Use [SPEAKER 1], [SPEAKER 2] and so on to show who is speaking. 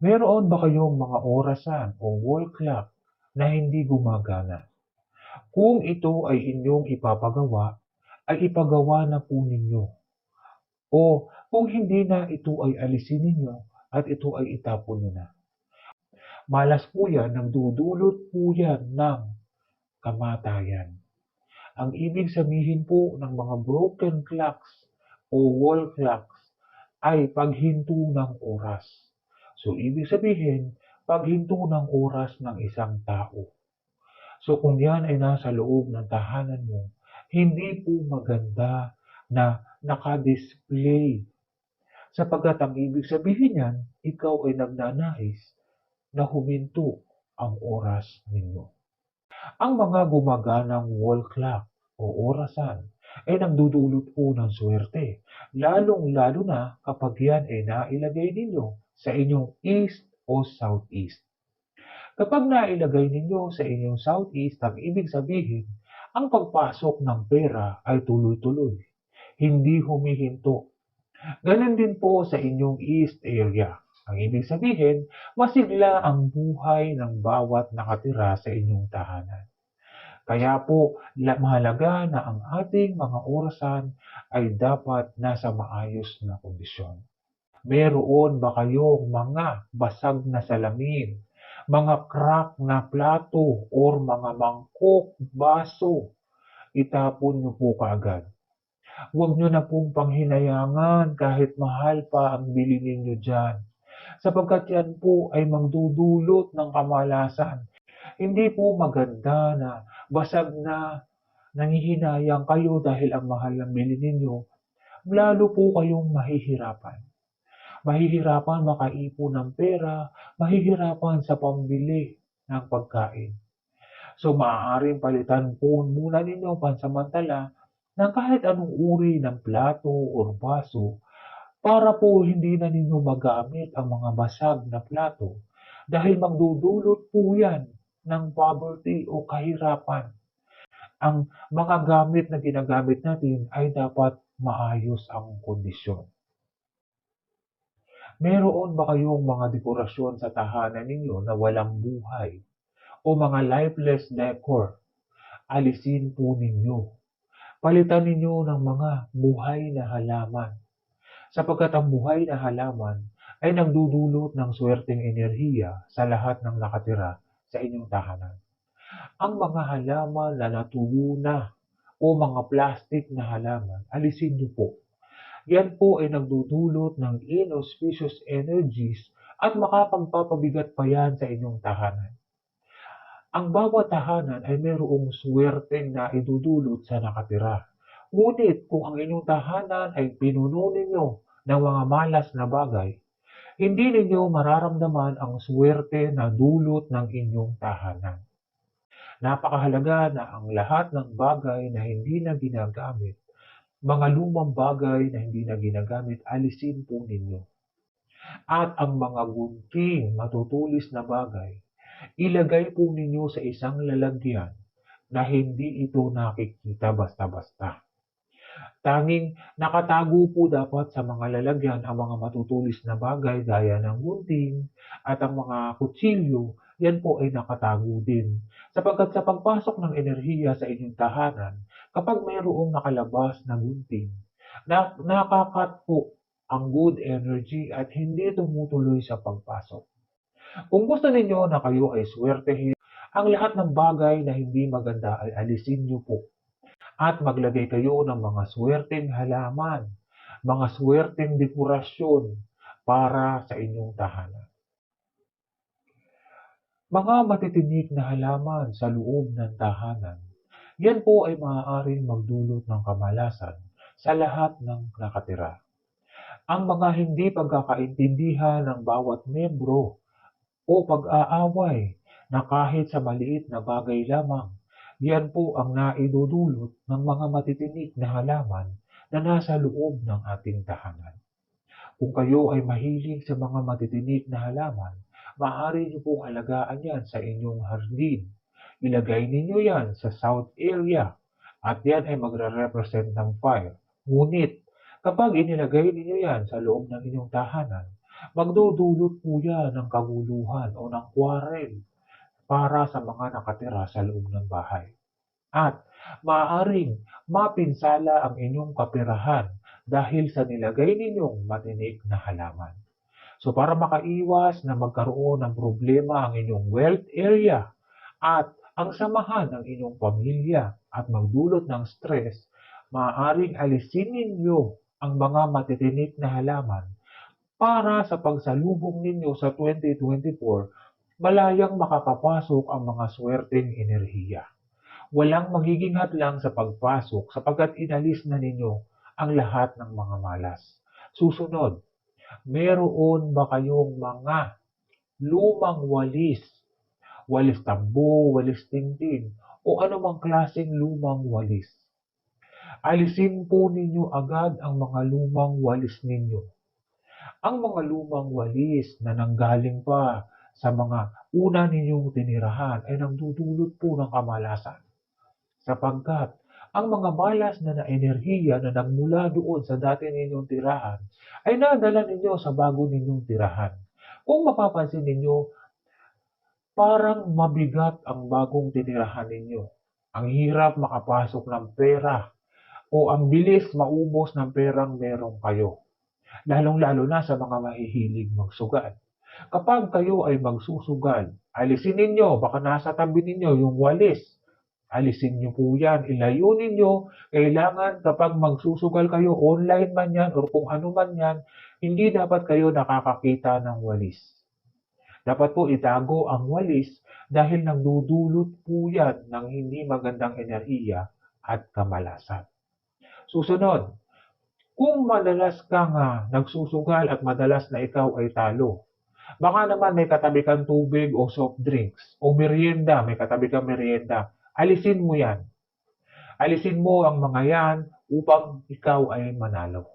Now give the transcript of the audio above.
[SPEAKER 1] Meron ba kayong mga orasan o wall clock na hindi gumagana? Kung ito ay inyong ipapagawa, ay ipagawa na po ninyo. O kung hindi na, ito ay alisin ninyo at ito ay itapon nyo na. Malas po yan, nagdudulot po yan ng kamatayan. Ang ibig sabihin po ng mga broken clocks o wall clocks ay paghinto ng oras. So, ibig sabihin, paghinto ng oras ng isang tao. So, kung yan ay nasa loob ng tahanan mo, hindi po maganda na nakadisplay. Sapagkat ang ibig sabihin yan, ikaw ay nagnanais na huminto ang oras ninyo. Ang mga gumaganang wall clock o orasan ay nagdudulot po ng swerte, lalong-lalo na kapag yan ay nailagay ninyo sa inyong east o southeast. Kapag nailagay ninyo sa inyong southeast, ang ibig sabihin, ang pagpasok ng pera ay tuloy-tuloy, hindi humihinto. Ganon din po sa inyong east area. Ang ibig sabihin, masigla ang buhay ng bawat nakatira sa inyong tahanan. Kaya po, mahalaga na ang ating mga orasan ay dapat nasa maayos na kondisyon. Meron ba kayong mga basag na salamin, mga crack na plato, or mga mangkok, baso? Itapon niyo po kaagad. Huwag niyo na pong panghinayangan kahit mahal pa ang bili ninyo dyan. Sapagkat yan po ay magdudulot ng kamalasan. Hindi po maganda na basag na nanghihinayang kayo dahil ang mahal ng bili ninyo, lalo po kayong mahihirapan. Mahihirapan makaipon ng pera, mahihirapan sa pambili ng pagkain. So maaaring palitan po muna ninyo pansamantala ng kahit anong uri ng plato o baso para po hindi na ninyo magamit ang mga basag na plato dahil magdudulot po yan ng poverty o kahirapan. Ang mga gamit na ginagamit natin ay dapat maayos ang kondisyon. Meron ba kayong mga dekorasyon sa tahanan ninyo na walang buhay o mga lifeless decor? Alisin po ninyo. Palitan ninyo ng mga buhay na halaman. Sapagkat ang buhay na halaman ay nagdudulot ng swerteng enerhiya sa lahat ng nakatira sa inyong tahanan. Ang mga halaman na natuyo na o mga plastic na halaman, alisin niyo po. Yan po ay nagdudulot ng inauspicious energies at makapagpapabigat pa yan sa inyong tahanan. Ang bawat tahanan ay mayroong swerteng na idudulot sa nakatira. Ngunit kung ang inyong tahanan ay pinuno ninyo ng mga malas na bagay, hindi ninyo mararamdaman ang swerte na dulot ng inyong tahanan. Napakahalaga na ang lahat ng bagay na hindi na ginagamit, mga lumang bagay na hindi na ginagamit, alisin po ninyo. At ang mga gunting, matutulis na bagay, ilagay po ninyo sa isang lalagyan na hindi ito nakikita basta-basta. Tanging nakatago po dapat sa mga lalagyan ang mga matutulis na bagay gaya ng gunting at ang mga kutsilyo, yan po ay nakatago din. Sapagkat sa pagpasok ng enerhiya sa inyong tahanan, kapag mayroong nakalabas na gunting, nakakat po ang good energy at hindi tumutuloy sa pagpasok. Kung gusto ninyo na kayo ay swertehin, ang lahat ng bagay na hindi maganda ay alisin niyo po. At maglagay kayo ng mga swerteng halaman, mga swerteng dekorasyon para sa inyong tahanan. Mga matitinik na halaman sa loob ng tahanan, yan po ay maaaring magdulot ng kamalasan sa lahat ng nakatira. Ang mga hindi pagkakaintindihan ng bawat membro o pag-aaway na kahit sa maliit na bagay lamang, yan po ang naidudulot ng mga matitinik na halaman na nasa loob ng ating tahanan. Kung kayo ay mahilig sa mga matitinik na halaman, maaari niyo pong alagaan yan sa inyong hardin. Ilagay ninyo yan sa south area at yan ay magre-represent ng fire. Ngunit kapag inilagay ninyo yan sa loob ng inyong tahanan, Magdudulot po yan ng kaguluhan o ng quarrel para sa mga nakatira sa loob ng bahay. At maaaring mapinsala ang inyong kapirahan dahil sa nilagay ninyong matinik na halaman. So para makaiwas na magkaroon ng problema ang inyong wealth area at ang samahan ng inyong pamilya at magdulot ng stress, maaaring alisin ninyo ang mga matitinik na halaman para sa pagsalubong ninyo sa 2024, malayang makakapasok ang mga swerteng enerhiya. Walang magiging hadlang sa pagpasok sapagkat inalis na ninyo ang lahat ng mga malas. Susunod, meron ba kayong mga lumang walis, walis tambo, walis tingting, o anumang klaseng lumang walis? Alisin po ninyo agad ang mga lumang walis ninyo. Ang mga lumang walis na nanggaling pa sa mga una ninyong tinirahan ay nagdudulot po ng kamalasan. Sapagkat ang mga malas na enerhiya na nagmula doon sa dati ninyong tirahan ay nadala ninyo sa bago ninyong tirahan. Kung mapapansin ninyo, parang mabigat ang bagong tinirahan ninyo. Ang hirap makapasok ng pera o ang bilis maubos ng perang meron kayo. Lalong-lalo na sa mga mahihilig magsugal. Kapag kayo ay magsusugal, alisin ninyo, baka nasa tabi ninyo yung walis. Alisin niyo po yan, ilayo ninyo. Kailangan kapag magsusugal kayo, online man yan o kung ano man yan, hindi dapat kayo nakakakita ng walis. Dapat po itago ang walis dahil nagdudulot po yan ng hindi magandang enerhiya at kamalasan. Susunod, kung madalas kang nagsusugal at madalas na ikaw ay talo, baka naman may katabi kang tubig o soft drinks o merienda, may katabi kang merienda. Alisin mo yan. Alisin mo ang mga yan upang ikaw ay manalo.